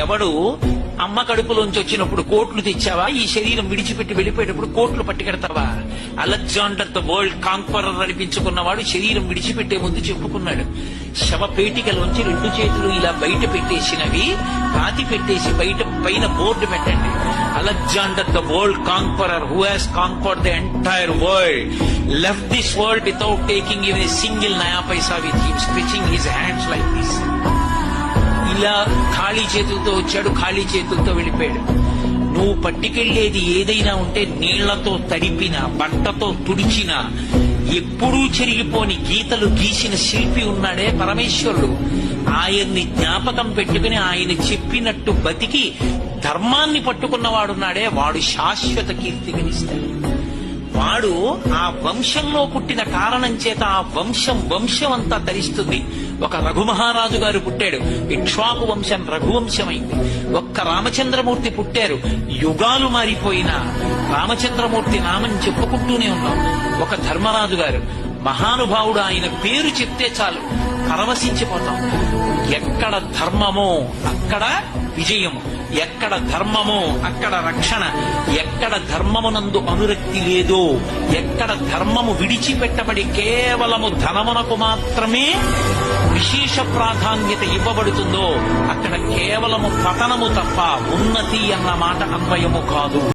ఎవడు అమ్మ కడుపులోంచి వచ్చినప్పుడు కోట్లు తెచ్చావా? ఈ శరీరం విడిచిపెట్టి వెళ్ళిపోయేటప్పుడు కోట్లు పట్టుకెడతావా? అలెగ్జాండర్ ద వరల్డ్ కాంక్వరర్ అనిపించుకున్నవాడు శరీరం విడిచిపెట్టే ముందు చెప్పుకున్నాడు, శవపేటికలోంచి 2 చేతులు ఇలా బయట పెట్టేసినవి పాతి పెట్టేసి బయట పైన బోర్డు పెట్టండి, Alexander the world conqueror who has conquered the entire world left this world without taking in a single naya paisa with him, stretching his hands like this. ఇలా ఖాళీ చేతులతో వచ్చాడు, ఖాళీ చేతులతో వెళ్ళిపోయాడు. నువ్వు పట్టుకెళ్లేది ఏదైనా ఉంటే నీళ్లతో తడిపిన, బట్టతో తుడిచిన, ఎప్పుడూ చెరిగిపోని గీతలు గీసిన శిల్పి ఉన్నాడే పరమేశ్వరుడు. ఆయన్ని జ్ఞాపకం పెట్టుకుని ఆయన చెప్పినట్టు బతికి ధర్మాన్ని పట్టుకున్నవాడున్నాడే, వాడు శాశ్వత కీర్తిగనిస్తాడు. వాడు ఆ వంశంలో పుట్టిన కారణం చేత ఆ వంశం అంతా తరిస్తుంది. ఒక రఘుమహారాజు గారు పుట్టాడు, ఇక్ష్వాకు వంశం రఘువంశమైంది. ఒక్క రామచంద్రమూర్తి పుట్టారు, యుగాలు మారిపోయినా రామచంద్రమూర్తి నామం చెప్పుకుంటూనే ఉన్నాం. ఒక ధర్మరాజు గారు మహానుభావుడు, ఆయన పేరు చెప్తే చాలు పరవశించిపోతాం. ఎక్కడ ధర్మమో అక్కడ విజయము, ఎక్కడ ధర్మమో అక్కడ రక్షణ, ఎక్కడ ధర్మమునందు అనురక్తి లేదో, ఎక్కడ ధర్మము విడిచిపెట్టబడి కేవలము ధనమునకు మాత్రమే విశేష ప్రాధాన్యత ఇవ్వబడుతుందో అక్కడ కేవలము పతనము తప్ప ఉన్నతి అన్న మాట అన్వయము కాదు.